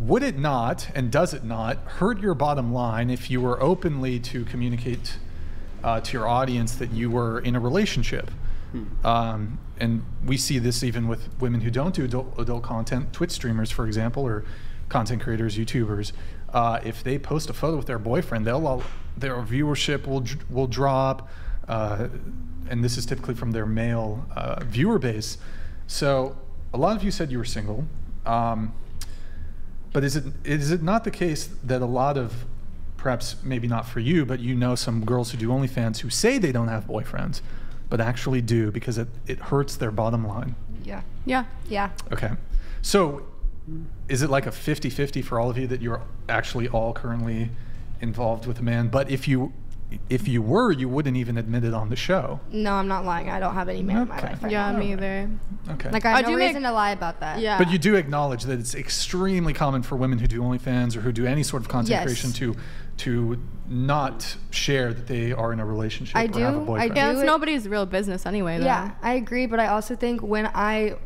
would it not, and does it not, hurt your bottom line if you were openly to communicate to your audience that you were in a relationship? And we see this even with women who don't do adult content, Twitch streamers, for example, or content creators, YouTubers. If they post a photo with their boyfriend, their viewership will drop, and this is typically from their male viewer base. So a lot of you said you were single, but is it not the case that a lot of, perhaps maybe not for you, but you know some girls who do OnlyFans who say they don't have boyfriends, but actually do because it hurts their bottom line? Yeah. Yeah. Yeah. Okay. So is it like a 50-50 for all of you that you're actually all currently involved with a man? But if you were, you wouldn't even admit it on the show. No, I'm not lying. I don't have any man in my life right Yeah, now. me either. Okay. Like, I have no reason to lie about that. Yeah. But you do acknowledge that it's extremely common for women who do OnlyFans or who do any sort of content creation to not share that they are in a relationship or have a boyfriend. Yeah, it's nobody's real business anyway, though. Yeah, I agree, but I also think when I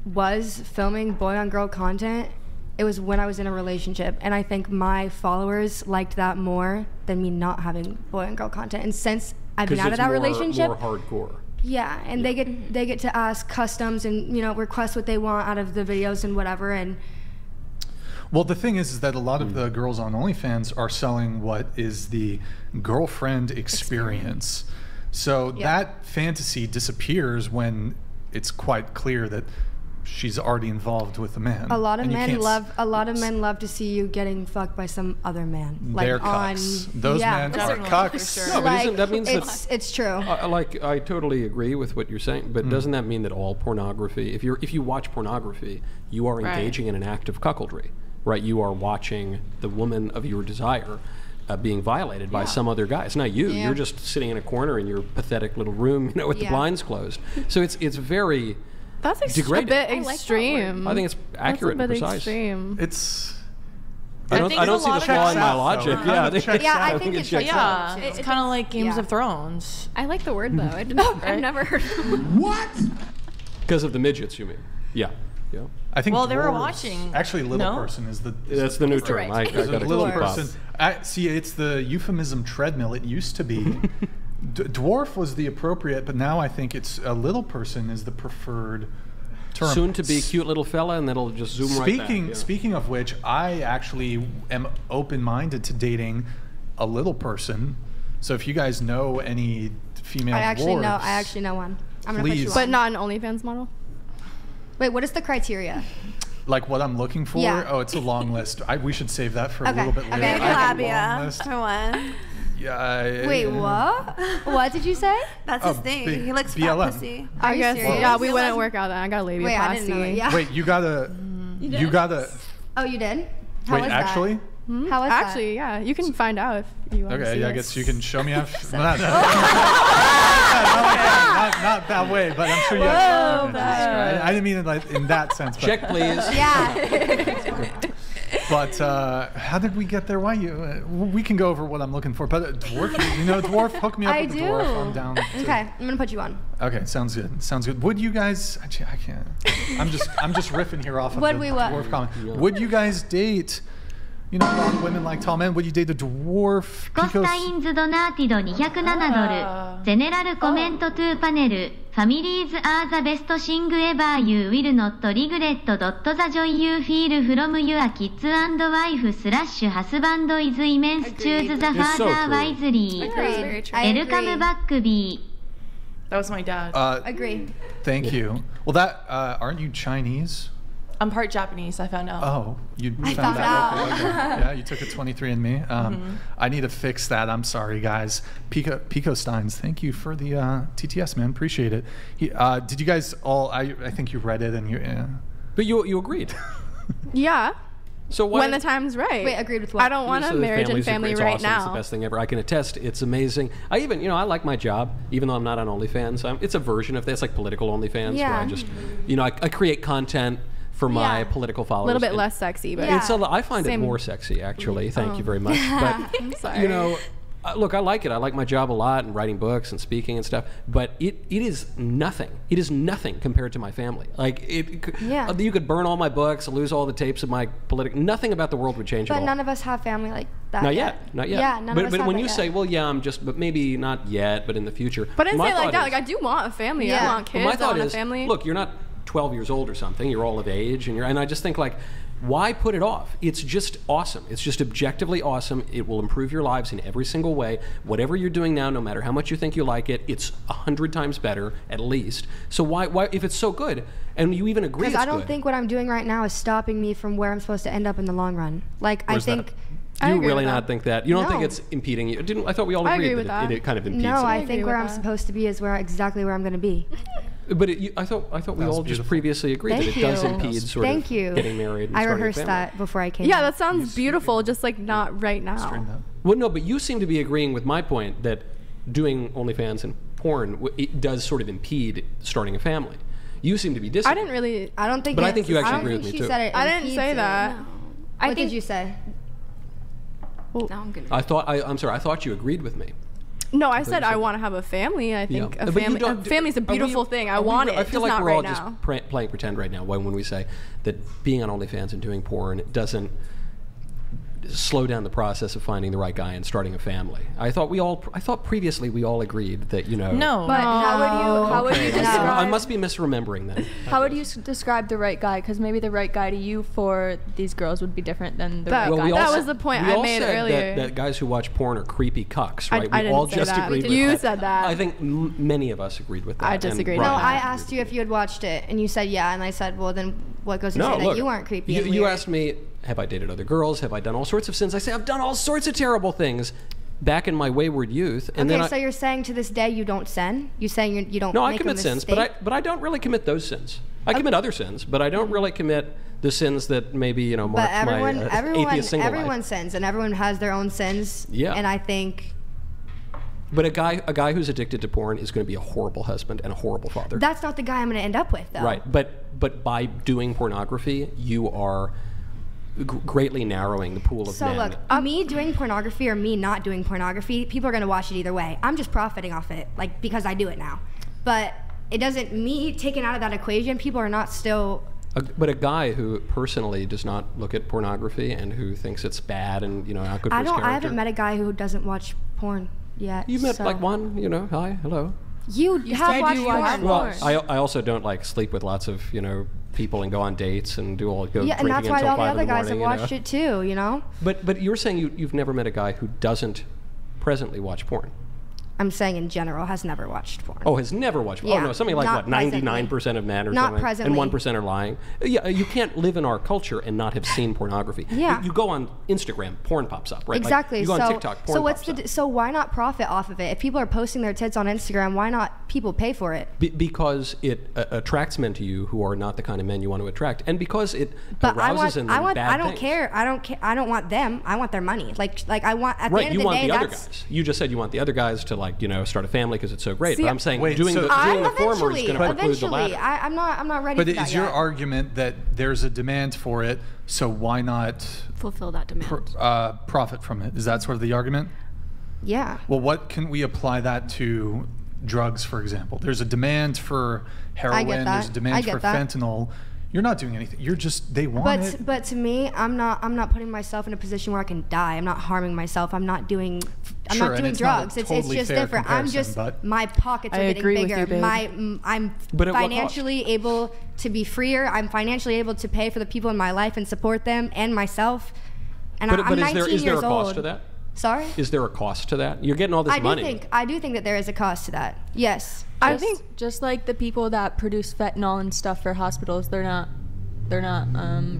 was filming boy on girl content, it was when I was in a relationship, and I think my followers liked that more than me not having boy and girl content. And since I've been out of that relationship, more hardcore. Yeah, and they get to ask customs and request what they want out of the videos and whatever. And well, the thing is that a lot of the girls on OnlyFans are selling what is the girlfriend experience. So that fantasy disappears when it's quite clear that she's already involved with a man. A lot of men love to see you getting fucked by some other man. They're cucks. Those men are cucks. Sure. No, but that means it's true. I totally agree with what you're saying, but doesn't that mean that all pornography, if you watch pornography, you are engaging in an act of cuckoldry, right? You are watching the woman of your desire being violated by some other guy. It's not you. You're just sitting in a corner in your pathetic little room, with the blinds closed. So it's very That's a bit extreme. I think it's accurate and precise. Extreme. I don't see the flaw in my logic. I think it's it's kind of like Games of Thrones. I like the word though. I've never heard of it. What? Because of the midgets, you mean? Yeah. I think. Well, they were watching. Actually, little person is the. That's the new term. I got to little person. See, it's the euphemism treadmill. It used to be. Dwarf was the appropriate, but now I think it's a little person is the preferred term. Soon to be cute little fella, and that'll just zoom right back. Speaking of which, I actually am open-minded to dating a little person. So if you guys know any female dwarves, I actually know one. I'm gonna put you on. But not an OnlyFans model. Wait, what is the criteria? Like what I'm looking for? Yeah. Oh, it's a long list. We should save that for a little bit later. Okay, I have a long Fabia. list. For one. Yeah. Wait, what? What did you say? That's his thing. He likes fat BLM. pussy. I guess. serious? Yeah, we wouldn't work out then. I got a lady. Wait, I didn't know that. Yeah. Wait, you gotta. You gotta. Oh, you did? How Wait, was actually? That? How was Actually, yeah. You can find out if you want to see Okay, I it. guess you can show me how. not that way, but I'm sure you have. I didn't mean it like in that sense. But, Check, please. Yeah. But how did we get there? Why you? We can go over what I'm looking for. But dwarf, dwarf, hook me up with the dwarf. I'm down. Okay, I'm gonna put you on. Okay, sounds good. Sounds good. Would you guys? I can't. I'm just riffing here off of the dwarf comment. Would you guys date? A lot of women like tall men. Would you date a dwarf? コスタインズドナーティド207ドルゼネラルコメント2パネルファミリーズアーザベストシングエバーユーウィルノットリグレットドットザジョイユーフィールフロムユアキッズアンドワイフスラッシュハスバンドイズイメンスチューズザファーザーワイズリーウェルカムバックビー That was my dad. Agree. Thank you. Well, that aren't you Chinese? I'm part Japanese, I found out. Oh, you found out. Okay. Yeah, you took a 23andMe. I need to fix that. I'm sorry, guys. Pico Steins, thank you for the TTS, man. Appreciate it. Did you guys all? I think you read it and you. But you agreed. Yeah. So when the time's right. Wait, agreed with what? I don't want a marriage and family right awesome. now. It's the best thing ever. I can attest. It's amazing. I even, I like my job, even though I'm not on OnlyFans. It's a version of this, like political OnlyFans, where I just, I create content for my political followers. A little bit less sexy, but I find it more sexy, actually. Thank you very much. But I'm sorry. Look, I like it. I like my job a lot and writing books and speaking and stuff. But it is nothing. It is nothing compared to my family. Like you could burn all my books, lose all the tapes of my political. Nothing about the world would change at all. But none of us have family like that. Not yet. Yeah, none of us But have when it you yet. say, well, yeah, but maybe not yet, but in the future. But I didn't my say it like thought that. is- Like I do want a family. Yeah. I want kids. my I thought want a is, family. look, you're not 12 years old or something. You're all of age, and I just think like, why put it off? It's just awesome. It's just objectively awesome. It will improve your lives in every single way. Whatever you're doing now, no matter how much you think you like it, it's 100 times better at least. So why if it's so good and you even agree it's Because good? I don't think what I'm doing right now is stopping me from where I'm supposed to end up in the long run. Like Where's I think. I Do you agree really with not that. think that? You don't think No. it's impeding you? I thought we all I agreed agree with that that. it kind of impedes No, you. I agree think with where I'm that. supposed to be is exactly where I'm going to be. But I thought we That was all just beautiful. previously agreed Thank that it does you. impede sort Thank of you. getting married and I starting a rehearsed family. that before I came. Yeah, here. that sounds beautiful. Just like not right now. Straighten up. Well, no, but you seem to be agreeing with my point that doing OnlyFans and porn, it does sort of impede starting a family. You seem to be I disagreeing. didn't really. I don't think. But I it- think you actually I don't agree think with me, she too. Said it I didn't impedes say it. that. What did you say? Well, No, I'm good. I'm sorry. I thought you agreed with me. No, I said I want to have a family. I think Yeah. a But you family. don't- Family's a beautiful thing. I are we- want it. I feel just like not we're right all now. just playing pretend right now when we say that being on OnlyFans and doing porn doesn't slow down the process of finding the right guy and starting a family. I thought previously we all agreed that, you know. No. But how would you I describe? must be misremembering then. How would you describe the right guy? Because maybe the right guy to you for these girls would be different than the That- right guy. that to was the point we I all made said earlier. That guys who watch porn are creepy cucks, I- right? I we didn't all say just that. agreed with You that. said that. I think many of us agreed with that. I and disagreed Ryan with No, that. I agreed asked with you if you had watched it, and you said yeah, and I said, well, then what goes to say that you weren't creepy? and You weird? asked me, have I dated other girls? Have I done all sorts of sins? I say I've done all sorts of terrible things back in my wayward youth. And Okay, then so you're saying to this day you don't sin? You saying you don't? no, make I commit a sins, mistake? but I don't really commit those sins. I commit other sins, but I don't really commit the sins that maybe mark But everyone, my everyone, atheist single everyone life. sins, and everyone has their own sins. Yeah. And I think But a guy who's addicted to porn is going to be a horrible husband and a horrible father. that's not the guy I'm going to end up with, though. Right, but by doing pornography, you are greatly narrowing the pool of So men. look, me doing pornography or me not doing pornography, people are going to watch it either way. I'm just profiting off it, like because I do it now. But it doesn't. Me taken out of that equation, people are not still. But a guy who personally does not look at pornography and who thinks it's bad and not good for I his don't. character. I haven't met a guy who doesn't watch porn yet. You met so. like one, hi, hello. You have said watched you porn. watched Well, porn. I also don't like sleep with lots of people and go on dates and go Yeah, and drinking that's why until all the 5 other in the guys have morning. watched it too. But you're saying you've never met a guy who doesn't presently watch porn. I'm saying in general has never watched porn. Oh, has never watched porn. Yeah, Oh no, something like not what? 99% of men or Not something. presently. And 1% are lying. Yeah, you can't live in our culture and not have seen pornography. Yeah. You go on Instagram, porn pops up, right? Like, Exactly. you go on so, TikTok, porn so what's pops up. so why not profit off of it? If people are posting their tits on Instagram, why not people pay for it? Because it attracts men to you who are not the kind of men you want to attract, and because it But arouses in them bad I don't things. care. I don't care. I don't want them. I want their money. Like I want at the Right, end you of the want day, the other that's guys. You just said you want the other guys to start a family because it's so great. See, but I'm saying Wait, doing so- the former is eventually. going to preclude the Eventually, latter. I'm not ready But for that is your yet. argument that there's a demand for it, so why not Fulfill that demand. profit from it? Is that sort of the argument? Yeah. Well, what can we apply that to drugs, for example? There's a demand for heroin, that. there's a I demand get for that. fentanyl. You're not doing anything. You're just, they want it. But to me, I'm not putting myself in a position where I can die. I'm not harming myself. I'm not doing Sure, and it's not a drugs. It's totally just fair different. I'm comparison, just but- my pockets I are getting agree with bigger. you, babe. I'm But at what cost? financially able to be freer. I'm financially able to pay for the people in my life and support them and myself. And But I'm is 19 there years a cost old. to that? Sorry? Is there a cost to that? You're getting all this money. I do think that there is a cost to that. Yes. I Just- think Just like the people that produce fentanyl and stuff for hospitals, they're not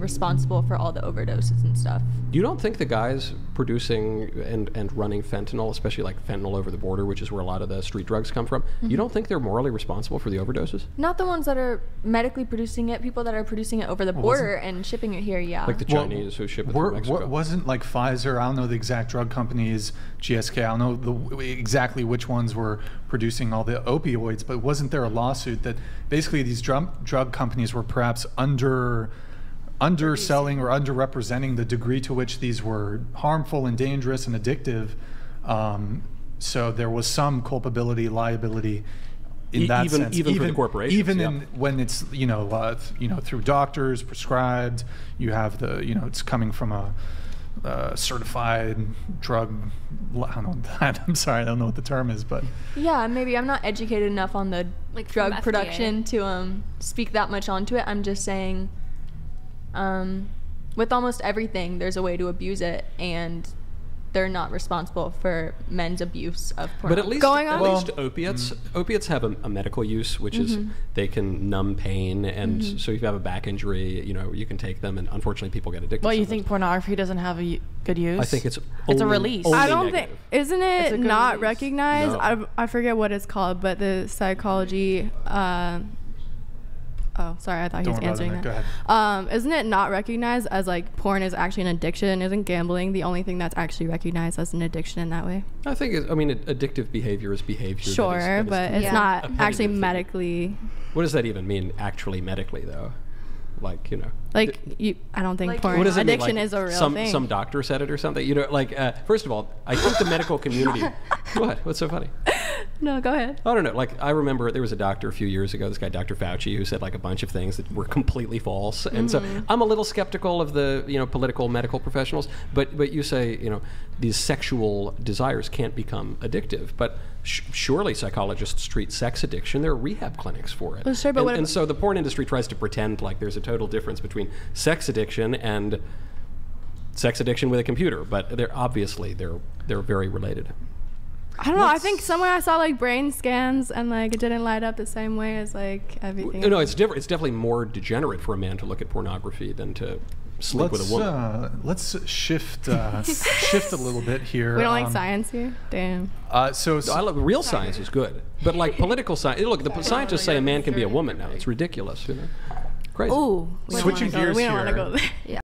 responsible for all the overdoses and stuff. You don't think the guys producing and running fentanyl, especially like fentanyl over the border, which is where a lot of the street drugs come from, you don't think they're morally responsible for the overdoses? Not the ones that are medically producing it, people that are producing it over the border and shipping it here, yeah. Like the Chinese who ship it from Mexico. Wasn't like Pfizer, I don't know the exact drug companies, GSK, I don't know exactly which ones were producing all the opioids, but wasn't there a lawsuit that basically these drug companies were perhaps underselling or underrepresenting the degree to which these were harmful and dangerous and addictive So there was some culpability, liability in that sense. Even for the corporations. Even yeah. when it's through doctors prescribed, you have it's coming from a certified drug. I don't know that. I'm sorry, I don't know what the term is, but Yeah, maybe I'm not educated enough on the Like drug from production to speak that much onto it. I'm just saying, with almost everything, there's a way to abuse it, and they're not responsible for men's abuse of pornography. But at least, Going on- least opiates have a medical use, which is they can numb pain, and so if you have a back injury, you can take them, and unfortunately people get addicted. Well, you sometimes. think pornography doesn't have a good use? I think it's a release. only I don't negative. think, isn't It's a it good not release. recognized? No. I forget what it's called, but the psychology. Oh, sorry, I thought he was Don't worry about answering it. that. Go ahead. Isn't it not recognized as like porn is actually an addiction? Isn't gambling the only thing that's actually recognized as an addiction in that way? I think addictive behavior is behavior. Sure, that is but it's Yeah. not appetitive actually thing. medically. What does that even mean, actually medically, though? Like, Like I don't think Like, porn what does it mean? addiction Like, is a real some, thing. Some doctor said it or something. First of all, I think the medical community. What? What's so funny? No, go ahead. I don't know. Like, I remember there was a doctor a few years ago, this guy, Dr. Fauci, who said like a bunch of things that were completely false. And so I'm a little skeptical of the, political medical professionals. But you say, these sexual desires can't become addictive. But surely psychologists treat sex addiction. There are rehab clinics for it. Well, sure, but what and about- so the porn industry tries to pretend like there's a total difference between sex addiction and sex addiction with a computer. But they're obviously they're very related. I don't know. I think somewhere I saw like brain scans and like it didn't light up the same way as like everything. No, it's different. It's definitely more degenerate for a man to look at pornography than to sleep with a woman. Let's shift shift a little bit here. We don't like science here. Damn. So I love real science is good, but like political science. Look, the scientists say a man can be a woman now. It's ridiculous. Crazy. Ooh. Switching gears We don't want to here. go there. Yeah.